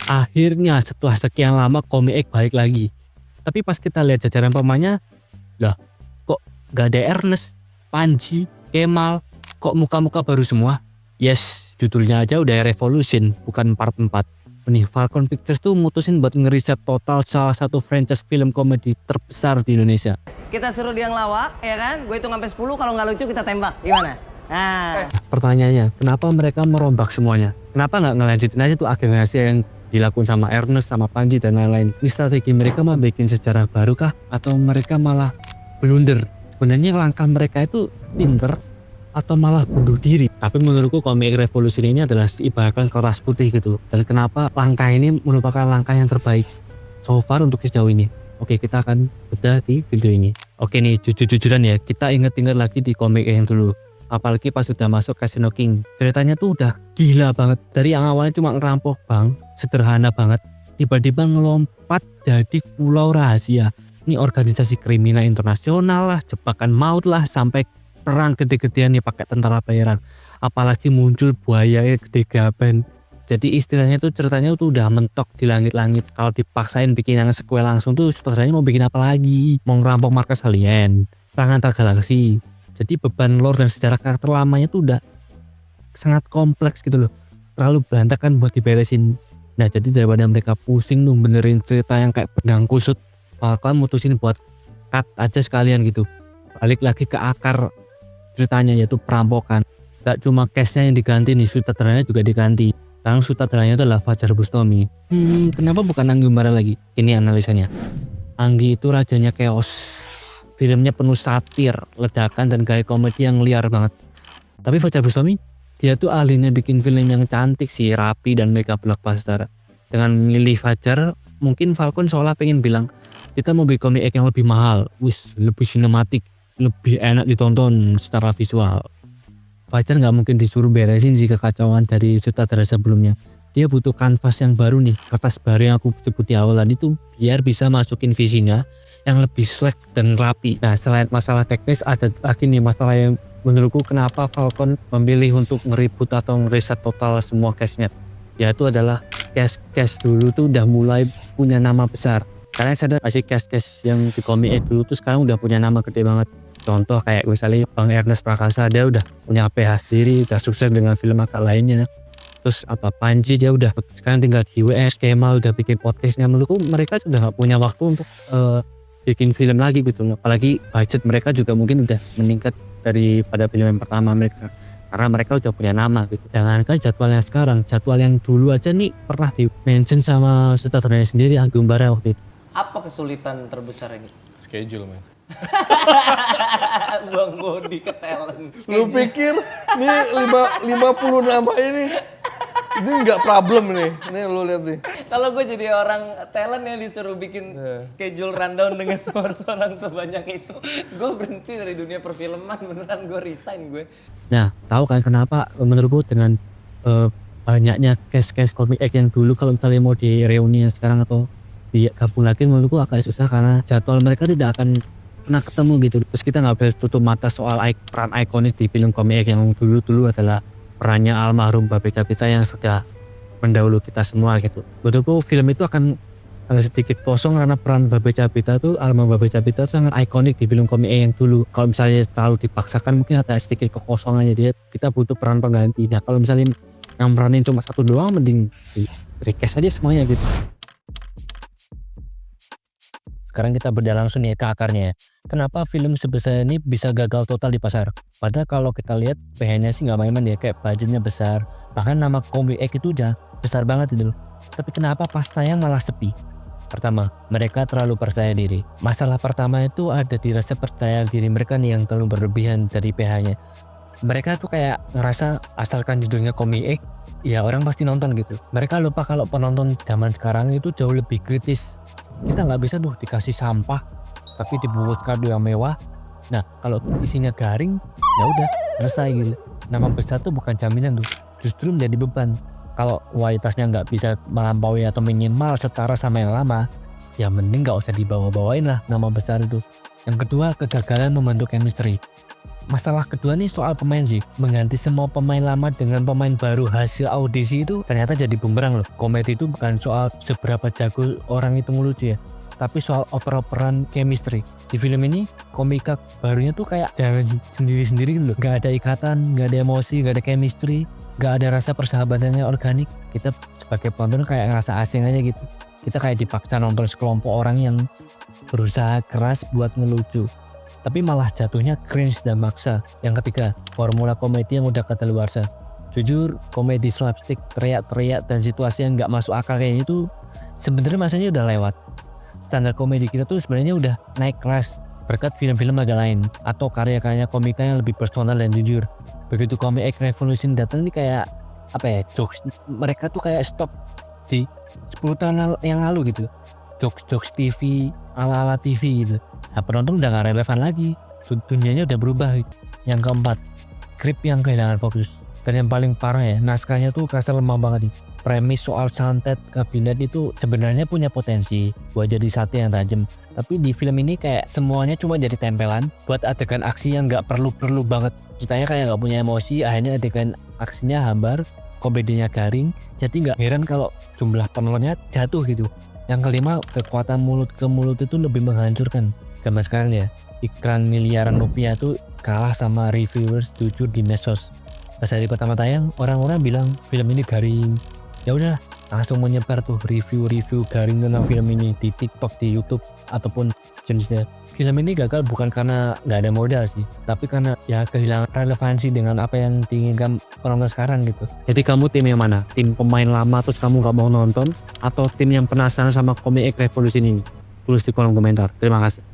Akhirnya setelah sekian lama Komik X balik lagi. Tapi pas kita lihat jajaran pemainnya, lah kok gak ada Ernest, Panji, Kemal, kok muka-muka baru semua? Yes, judulnya aja udah Revolution, bukan part 4. Nih, Falcon Pictures tuh mutusin buat ngeriset total salah satu franchise film komedi terbesar di Indonesia. Kita suruh dia ngelawak, ya kan? Gue hitung sampai 10, kalau nggak lucu kita tembak. Gimana? Nah. Pertanyaannya, kenapa mereka merombak semuanya? Kenapa nggak ngelanjutin aja tuh agensi yang dilakukan sama Ernest, sama Panji, dan lain-lain? Ini strategi mereka mau bikin sejarah baru kah? Atau mereka malah blunder? Sebenarnya langkah mereka itu pinter atau malah bunuh diri. Tapi menurutku Komik Revolution ini adalah ibaratkan kertas putih gitu. Dan kenapa langkah ini merupakan langkah yang terbaik so far untuk sejauh ini? Oke, kita akan bedah di video ini. Oke nih, jujur-jujuran ya, kita inget-inget lagi di komik yang dulu. Apalagi pas sudah masuk Casino King. Ceritanya tuh udah gila banget. Dari yang awalnya cuma ngerampok bank, sederhana banget, tiba-tiba ngelompat jadi pulau rahasia. Ini organisasi kriminal internasional lah, jebakan maut lah, sampai perang gede-gedean nih pakai tentara bayaran. Apalagi muncul buaya gede gaban. Jadi istilahnya tuh ceritanya tuh udah mentok di langit-langit. Kalau dipaksain bikin yang sequel langsung tuh sutradaranya mau bikin apa lagi? Mau ngerampok markas alien, perang antar galaksi. Jadi beban lore dan sejarah karakter lamanya tuh udah sangat kompleks gitu loh. Terlalu berantakan buat diberesin. Nah jadi daripada mereka pusing tuh benerin cerita yang kayak benang kusut, Falcon mutusin buat cut aja sekalian gitu. Balik lagi ke akar ceritanya, yaitu perampokan. Gak cuma case-nya yang diganti nih, sutradaranya juga diganti. Sekarang sutradaranya adalah Fajar Bustami. Kenapa bukan Anggi Umbara lagi? Ini analisanya. Anggi itu rajanya chaos. Filmnya penuh satir, ledakan, dan gaya komedi yang liar banget. Tapi Fajar Bustami, dia tuh ahlinya bikin film yang cantik sih, rapi, dan mega blockbuster. Dengan milih Fajar, mungkin Falcon seolah pengen bilang, kita mau bikin komik yang lebih mahal, lebih sinematik, lebih enak ditonton secara visual. Fajar nggak mungkin disuruh beresin sih kekacauan dari sutradara sebelumnya. Dia butuh kanvas yang baru nih, kertas baru yang aku sebut di awal tadi tuh, biar bisa masukin visinya yang lebih slack dan rapi. Nah selain masalah teknis, ada lagi nih masalah yang menurutku kenapa Falcon memilih untuk ngeribut atau ngereset total semua cast-nya. Yaitu adalah cast dulu tuh udah mulai punya nama besar. Kalian sadar masih cast yang di komik dulu tuh sekarang udah punya nama gede banget. Contoh kayak misalnya Bang Ernest Prakasa, dia udah punya PH sendiri, udah sukses dengan film akal lainnya. Terus Panji dia udah sekarang tinggal di US, Kemal udah bikin podcastnya. Menurutku mereka sudah gak punya waktu untuk bikin film lagi gitu. Apalagi budget mereka juga mungkin udah meningkat daripada film yang pertama mereka, karena mereka udah punya nama gitu. Jangankan jadwalnya sekarang, jadwal yang dulu aja nih pernah di mention sama sutradaranya sendiri, Anggi Umbara waktu itu. Apa kesulitan terbesar ini? Schedule, men. Bang Bodi ke talent. Lu pikir nih 50 nama ini nggak problem nih. Nih lu lihat nih. Kalau gue jadi orang talent yang disuruh bikin schedule rundown dengan orang sebanyak itu, gue berhenti dari dunia perfilman, beneran gue resign gue. Nah, tahu kan kenapa menurutku dengan banyaknya case komik yang dulu kalau misalnya mau di reuni sekarang atau digabung lagi, menurutku agak susah karena jadwal mereka tidak akan pernah ketemu gitu. Terus kita nggak bisa tutup mata soal peran ikonik di film komik yang dulu adalah perannya almarhum Babe Capita yang sudah mendahului kita semua gitu. Menurutku film itu akan sedikit kosong karena peran Babe Capita tuh, almarhum Babe Capita sangat ikonik di film komik yang dulu. Kalau misalnya terlalu dipaksakan mungkin ada sedikit kekosongannya, dia kita butuh peran pengganti. Nah kalau misalnya yang peranin cuma satu doang, mending di recast aja semuanya gitu. Sekarang kita bedah langsung nih ke akarnya. Kenapa film sebesar ini bisa gagal total di pasar? Padahal kalau kita lihat PH-nya sih nggak main-main ya, kayak budgetnya besar. Bahkan nama Komik X itu udah besar banget gitu loh. Tapi kenapa pas tayang malah sepi? Pertama, mereka terlalu percaya diri. Masalah pertama itu ada di rasa percaya diri mereka nih yang terlalu berlebihan dari PH-nya. Mereka tuh kayak ngerasa asalkan judulnya Komik X, ya orang pasti nonton gitu. Mereka lupa kalau penonton zaman sekarang itu jauh lebih kritis. Kita nggak bisa tuh dikasih sampah tapi dibungkus kado yang mewah. Nah kalau isinya garing, ya udah selesai gitu. Nama besar tuh bukan jaminan tuh, justru menjadi beban. Kalau kualitasnya nggak bisa melampaui atau minimal setara sama yang lama, ya mending nggak usah dibawa-bawain lah nama besar itu. Yang kedua, kegagalan membentuk chemistry. Masalah kedua nih soal pemain sih. Mengganti semua pemain lama dengan pemain baru hasil audisi itu ternyata jadi bumerang loh. Komedi itu bukan soal seberapa jago orang itu ngelucu ya, tapi soal oper-operan chemistry. Di film ini komika barunya tuh kayak jalan sendiri-sendiri gitu loh. Gak ada ikatan, gak ada emosi, gak ada chemistry, gak ada rasa persahabatannya organik. Kita sebagai penonton kayak ngerasa asing aja gitu. Kita kayak dipaksa nonton sekelompok orang yang berusaha keras buat ngelucu, tapi malah jatuhnya cringe dan maksa. Yang ketiga, formula komedi yang udah kadaluarsa. Jujur, komedi slapstick, teriak-teriak dan situasi yang nggak masuk akal kayak itu sebenarnya masanya udah lewat. Standar komedi kita tuh sebenarnya udah naik kelas berkat film-film agak lain atau karya-karya komika yang lebih personal dan jujur. Begitu Comic Revolution datang nih kayak apa ya, jokes mereka tuh kayak stop di 10 tahun yang lalu gitu. Jokes TV ala-ala TV gitu. Nah, penonton udah gak relevan lagi, dunianya udah berubah gitu. Yang keempat, skrip yang kehilangan fokus. Dan yang paling parah ya, naskahnya tuh kerasa lemah banget nih. Premis soal santet kabinet itu sebenarnya punya potensi buat jadi sate yang tajam, tapi di film ini kayak semuanya cuma jadi tempelan buat adegan aksi yang gak perlu banget. Ceritanya kayak gak punya emosi, akhirnya adegan aksinya hambar, komedinya garing, jadi gak heran kalau jumlah penontonnya jatuh gitu. Yang kelima, kekuatan mulut ke mulut itu lebih menghancurkan. Zaman sekarang ya, iklan miliaran rupiah tuh kalah sama reviewers jujur di medsos. Pas hari pertama tayang, orang-orang bilang film ini garing. Ya udah, langsung menyebar tuh review garing tentang film ini di TikTok, di YouTube ataupun jenisnya. Film ini gagal bukan karena nggak ada modal sih, tapi karena ya kehilangan relevansi dengan apa yang diinginkan penonton sekarang gitu. Jadi kamu tim yang mana? Tim pemain lama terus kamu gak mau nonton, atau tim yang penasaran sama Comic Revolution ini? Tulis di kolom komentar. Terima kasih.